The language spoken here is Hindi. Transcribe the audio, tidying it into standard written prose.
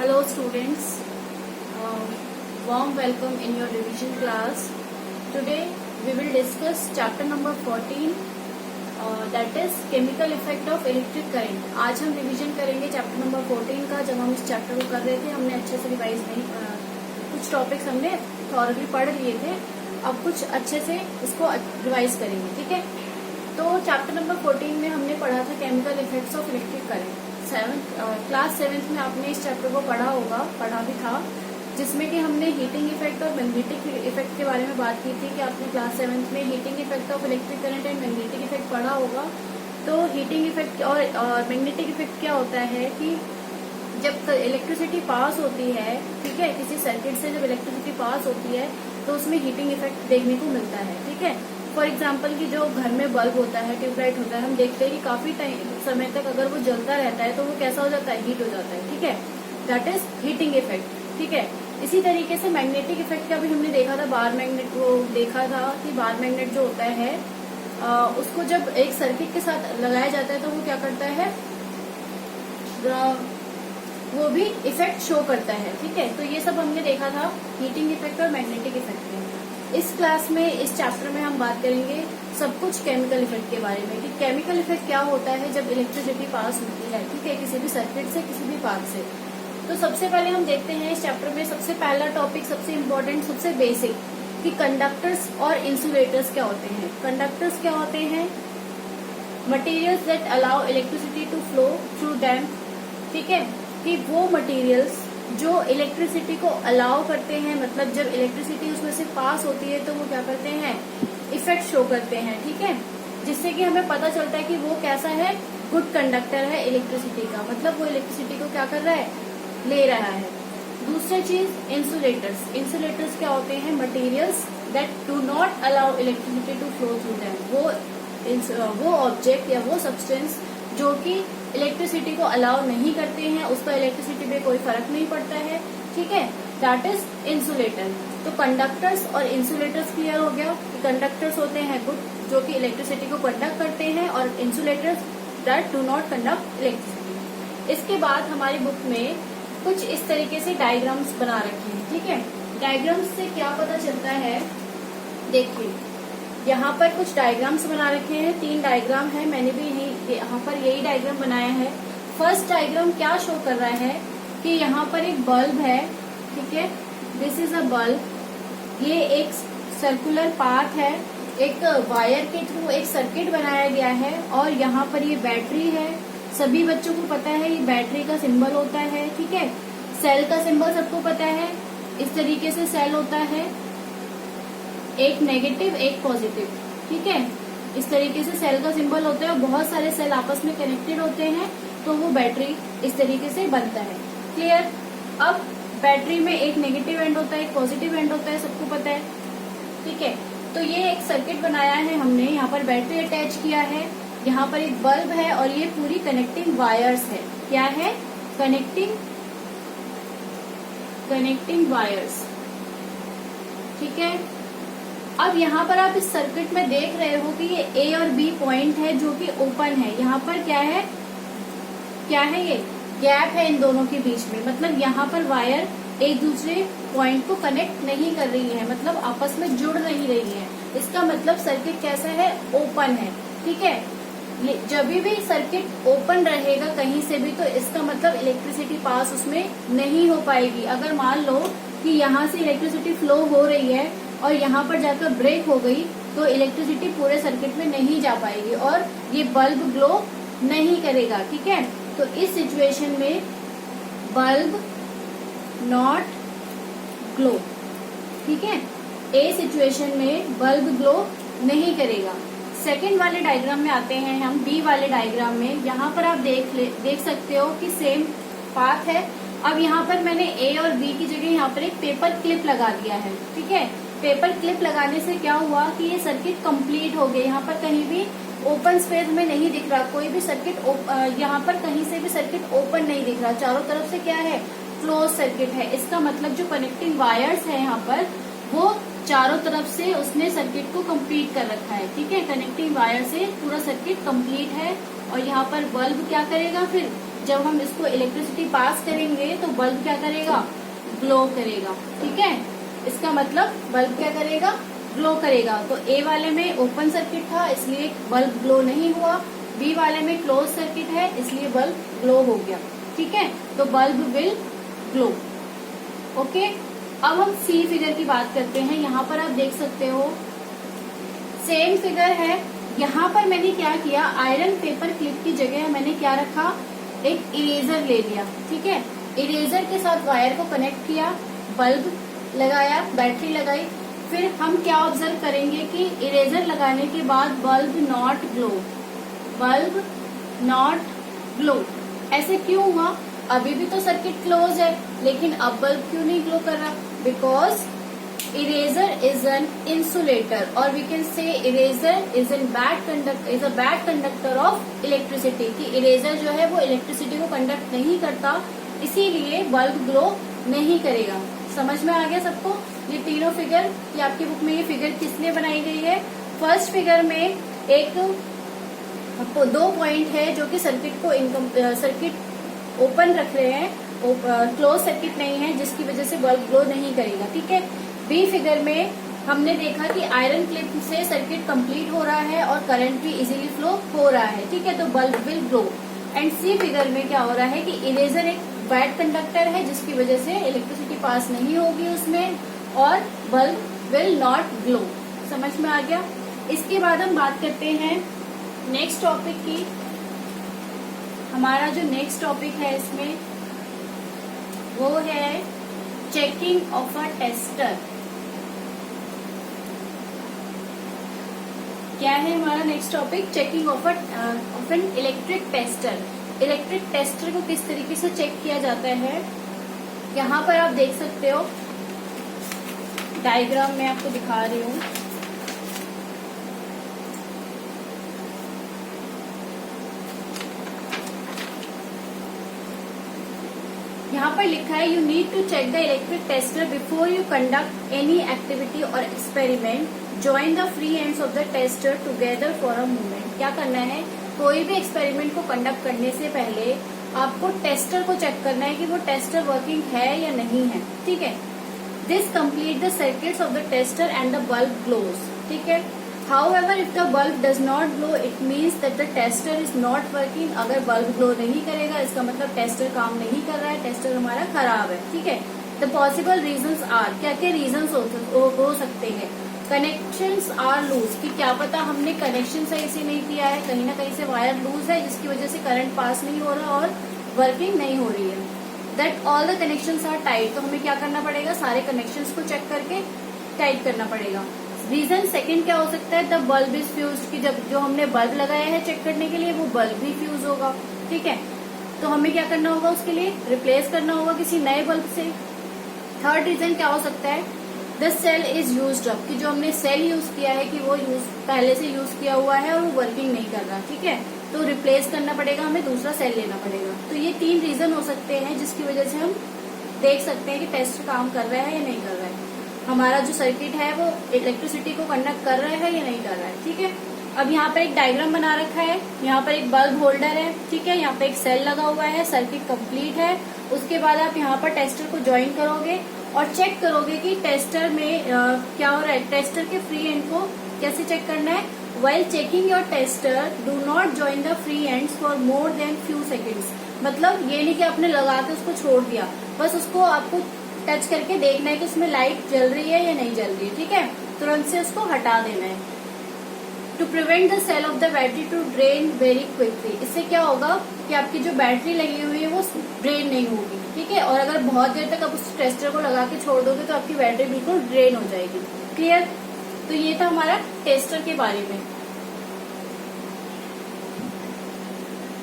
Hello students, warm welcome in your revision class. Today we will discuss chapter number 14 that is chemical effect of electric current. आज हम रिवीजन करेंगे चैप्टर नंबर 14 का। जब हम इस चैप्टर को कर रहे थे हमने अच्छे से रिवाइज नहीं, कुछ टॉपिक्स हमने थॉरली पढ़ लिए थे, अब कुछ अच्छे से इसको रिवाइज करेंगे, ठीक है। तो चैप्टर नंबर 14 में हमने पढ़ा था chemical effects of electric current. Class 7th में आपने इस चैप्टर को पढ़ा भी था, जिसमें कि हमने हीटिंग इफेक्ट और मैग्नेटिक इफेक्ट के बारे में बात की थी कि आपने क्लास 7th में heating effect of electric current and magnetic effect पढ़ा होगा। तो हीटिंग इफेक्ट और मैग्नेटिक इफेक्ट क्या होता है कि जब इलेक्ट्रिसिटी पास होती है, ठीक है, किसी सर्किट से जब इलेक्ट्रिसिटी पास होती है तो उसमें हीटिंग इफेक्ट देखने को मिलता है, ठीक है। फॉर एग्जाम्पल कि जो घर में बल्ब होता है, ट्यूबलाइट होता है, हम देखते हैं कि काफी समय तक अगर वो जलता रहता है तो वो कैसा हो जाता है, हीट हो जाता है, ठीक है। दैट इज हीटिंग इफेक्ट, ठीक है। इसी तरीके से मैग्नेटिक इफेक्ट का भी हमने देखा था, बार मैग्नेट को देखा था कि बार मैग्नेट जो होता है उसको जब एक सर्किट के साथ लगाया जाता है तो वो क्या करता है, वो भी इफेक्ट शो करता है, ठीक है। तो ये सब हमने देखा था हीटिंग इफेक्ट और मैग्नेटिक इफेक्ट में। इस क्लास में, इस चैप्टर में हम बात करेंगे सब कुछ केमिकल इफेक्ट के बारे में कि केमिकल इफेक्ट क्या होता है जब इलेक्ट्रिसिटी पास होती है, ठीक है, किसी भी सर्किट से, किसी भी पाथ से। तो सबसे पहले हम देखते हैं इस चैप्टर में सबसे पहला टॉपिक, सबसे इम्पोर्टेंट, सबसे बेसिक, कि कंडक्टर्स और इंसुलेटर्स क्या होते हैं। कंडक्टर्स क्या होते हैं? Materials that allow electricity to flow through them, ठीक है, कि वो मटेरियल्स जो इलेक्ट्रिसिटी को अलाउ करते हैं, मतलब जब इलेक्ट्रिसिटी उसमें से पास होती है तो वो क्या करते हैं, इफेक्ट शो करते हैं, ठीक है, जिससे कि हमें पता चलता है कि वो कैसा है, गुड कंडक्टर है इलेक्ट्रिसिटी का, मतलब वो इलेक्ट्रिसिटी को क्या कर रहा है, ले रहा है। दूसरी चीज इंसुलेटर्स। इंसुलेटर्स क्या होते हैं? Materials that do not allow electricity to flow through them. वो ऑब्जेक्ट या वो सब्सटेंस जो कि इलेक्ट्रिसिटी को अलाउ नहीं करते हैं, उस पर इलेक्ट्रिसिटी पे कोई फर्क नहीं पड़ता है, ठीक है, दैट इज इंसुलेटर। तो कंडक्टर्स और इंसुलेटर्स क्लियर हो गया कि कंडक्टर्स होते हैं गुड, जो कि इलेक्ट्रिसिटी को कंडक्ट करते हैं, और insulators that do not conduct electricity. इसके बाद हमारी बुक में कुछ इस तरीके से डायग्राम्स बना रखे हैं, ठीक है। डायग्राम्स से क्या पता चलता है, देखिए यहाँ पर कुछ डायग्राम्स बना रखे हैं, 3 डायग्राम है, मैंने भी यहाँ पर यही डायग्राम बनाया है। फर्स्ट डायग्राम क्या शो कर रहा है कि यहाँ पर एक बल्ब है, ठीक है, दिस इज अ बल्ब। ये एक सर्कुलर पाथ है, एक वायर के थ्रू एक सर्किट बनाया गया है, और यहाँ पर ये बैटरी है। सभी बच्चों को पता है ये बैटरी का सिंबल होता है, ठीक है। सेल का सिंबल सबको पता है, इस तरीके से सेल होता है, एक नेगेटिव एक पॉजिटिव, ठीक है, इस तरीके से सेल का सिंबल होता है, और बहुत सारे सेल आपस में कनेक्टेड होते हैं तो वो बैटरी इस तरीके से बनता है, क्लियर। अब बैटरी में एक नेगेटिव एंड होता है, एक पॉजिटिव एंड होता है, सबको पता है, ठीक है। तो ये एक सर्किट बनाया है हमने, यहाँ पर बैटरी अटैच किया है, यहाँ पर एक बल्ब है, और ये पूरी कनेक्टिंग वायर्स है। क्या है? कनेक्टिंग वायर्स, ठीक है। अब यहाँ पर आप इस सर्किट में देख रहे हो कि ये A और B पॉइंट है जो कि ओपन है। यहाँ पर क्या है, ये गैप है इन दोनों के बीच में, मतलब यहाँ पर वायर एक दूसरे पॉइंट को कनेक्ट नहीं कर रही है, मतलब आपस में जुड़ नहीं रही है। इसका मतलब सर्किट कैसा है, ओपन है, ठीक है। जब भी सर्किट ओपन रहेगा कहीं से भी, तो इसका मतलब इलेक्ट्रिसिटी पास उसमें नहीं हो पाएगी। अगर मान लो कि यहाँ से इलेक्ट्रिसिटी फ्लो हो रही है और यहाँ पर जाकर ब्रेक हो गई, तो इलेक्ट्रिसिटी पूरे सर्किट में नहीं जा पाएगी और ये बल्ब ग्लो नहीं करेगा, ठीक है। तो इस सिचुएशन में बल्ब नॉट ग्लो, ठीक है। ए सिचुएशन में बल्ब ग्लो नहीं करेगा। सेकेंड वाले डायग्राम में आते हैं हम, बी वाले डायग्राम में। यहाँ पर आप देख सकते हो कि सेम पाथ है। अब यहाँ पर मैंने ए और बी की जगह यहाँ पर एक पेपर क्लिप लगा दिया है, ठीक है। पेपर क्लिप लगाने से क्या हुआ कि ये सर्किट कंप्लीट हो गया। यहाँ पर कहीं भी ओपन स्पेस में नहीं दिख रहा, कोई भी सर्किट, यहाँ पर कहीं से भी सर्किट ओपन नहीं दिख रहा, चारों तरफ से क्या है, क्लोज सर्किट है। इसका मतलब जो कनेक्टिंग वायर्स है यहाँ पर, वो चारों तरफ से उसने सर्किट को कंप्लीट कर रखा है, ठीक है। कनेक्टिंग वायर से पूरा सर्किट कंप्लीट है, और यहाँ पर बल्ब क्या करेगा, फिर जब हम इसको इलेक्ट्रिसिटी पास करेंगे तो बल्ब क्या करेगा, ग्लो करेगा। ठीक है, इसका मतलब बल्ब क्या करेगा, ग्लो करेगा। तो ए वाले में ओपन सर्किट था इसलिए बल्ब ग्लो नहीं हुआ, बी वाले में क्लोज सर्किट है इसलिए बल्ब ग्लो हो गया। ठीक है, तो बल्ब विल ग्लो। ओके, अब हम सी फिगर की बात करते हैं। यहाँ पर आप देख सकते हो सेम फिगर है। यहाँ पर मैंने क्या किया, आयरन पेपर क्लिप की जगह मैंने क्या रखा, एक इरेजर ले लिया। ठीक है, इरेजर के साथ वायर को कनेक्ट किया, बल्ब लगाया, बैटरी लगाई। फिर हम क्या ऑब्जर्व करेंगे कि इरेजर लगाने के बाद bulb not glow, bulb not glow. ऐसे क्यों हुआ, अभी भी तो सर्किट क्लोज है लेकिन अब बल्ब क्यों नहीं ग्लो कर रहा, because eraser is an insulator और we can say eraser is a bad conductor of electricity. कि इरेजर जो है वो इलेक्ट्रिसिटी को कंडक्ट नहीं करता, इसीलिए बल्ब ग्लो नहीं करेगा। समझ में आ गया सबको। ये तीनों फिगर, ये आपकी बुक में ये फिगर किस लिए बनाई गई है, फर्स्ट फिगर में एक 2 पॉइंट है जो कि सर्किट ओपन रख रहे हैं, क्लोज सर्किट नहीं है, जिसकी वजह से बल्ब ग्लो नहीं करेगा। ठीक है, बी फिगर में हमने देखा कि आयरन क्लिप से सर्किट कंप्लीट हो रहा है और करंट भी इजीली फ्लो हो रहा है। ठीक है, तो bulb will glow. And C figure में क्या हो रहा है कि इरेजर एक बैड कंडक्टर है जिसकी वजह से इलेक्ट्रिसिटी पास नहीं होगी उसमें और बल्ब विल नॉट ग्लो। समझ में आ गया। इसके बाद हम बात करते हैं नेक्स्ट टॉपिक की। हमारा जो नेक्स्ट टॉपिक है इसमें वो है चेकिंग ऑफ अ टेस्टर। क्या है हमारा next topic, checking of an electric tester. Electric tester को किस तरीके से चेक किया जाता है, यहाँ पर आप देख सकते हो, डायग्राम में आपको दिखा रही हूँ। यहाँ पर लिखा है, you need to check the electric tester before you conduct any activity और experiment. Join the free ends of the tester together for a movement. क्या करना है, कोई भी एक्सपेरिमेंट को कंडक्ट करने से पहले आपको टेस्टर को चेक करना है कि वो टेस्टर वर्किंग है या नहीं है। ठीक है, this complete the circuits of the tester and the bulb glows. ठीक है, However, if the bulb does not glow, it means that the tester is not working. अगर बल्ब ग्लो नहीं करेगा इसका मतलब टेस्टर काम नहीं कर रहा है, टेस्टर हमारा खराब है। ठीक है, the possible reasons are, क्या क्या रीजंस हो सकते हैं। कनेक्शंस आर लूज, कि क्या पता हमने कनेक्शन सही से नहीं किया है, कहीं ना कहीं से वायर लूज है जिसकी वजह से करंट पास नहीं हो रहा और वर्किंग नहीं हो रही है। That all the connections are tight, तो हमें क्या करना पड़ेगा, सारे कनेक्शंस को चेक करके टाइट करना पड़ेगा। रीजन सेकंड क्या हो सकता है, द बल्ब इज फ्यूज, कि जब जो हमने बल्ब लगाया है चेक करने के लिए वो बल्ब भी फ्यूज होगा। ठीक है, तो हमें क्या करना होगा, उसके लिए रिप्लेस करना होगा किसी नए बल्ब से। थर्ड रीजन क्या हो सकता है, the cell is used up, कि जो हमने सेल यूज किया है कि वो पहले से यूज किया हुआ है और वो वर्किंग नहीं कर रहा। ठीक है, तो रिप्लेस करना पड़ेगा, हमें दूसरा सेल लेना पड़ेगा। तो ये 3 रीजन हो सकते हैं जिसकी वजह से हम देख सकते हैं कि टेस्ट काम कर रहा है या नहीं कर रहा है, हमारा जो सर्किट है वो इलेक्ट्रिसिटी को कंडक्ट कर रहा है या नहीं कर रहा है। ठीक है, अब यहाँ पर एक डायग्राम बना रखा है, यहाँ पर एक बल्ब होल्डर है। ठीक है, यहाँ पे एक सेल लगा हुआ है, सर्किट कंप्लीट है। उसके बाद आप यहाँ पर टेस्टर को ज्वाइन करोगे और चेक करोगे कि टेस्टर में क्या हो रहा है। टेस्टर के फ्री एंड को कैसे चेक करना है, while checking your tester do not join the free ends for more than few seconds. मतलब ये नहीं कि आपने लगा के उसको छोड़ दिया, बस उसको आपको टच करके देखना है कि उसमें लाइट जल रही है या नहीं जल रही है। ठीक है, तुरंत से उसको हटा देना है। To prevent the cell of the battery to drain very quickly, इससे क्या होगा कि आपकी जो बैटरी लगी हुई है वो ड्रेन नहीं होगी। ठीक है, और अगर बहुत देर तक आप उस टेस्टर को लगा के छोड़ दोगे तो आपकी बैटरी बिल्कुल ड्रेन हो जाएगी। क्लियर, तो ये था हमारा टेस्टर के बारे में।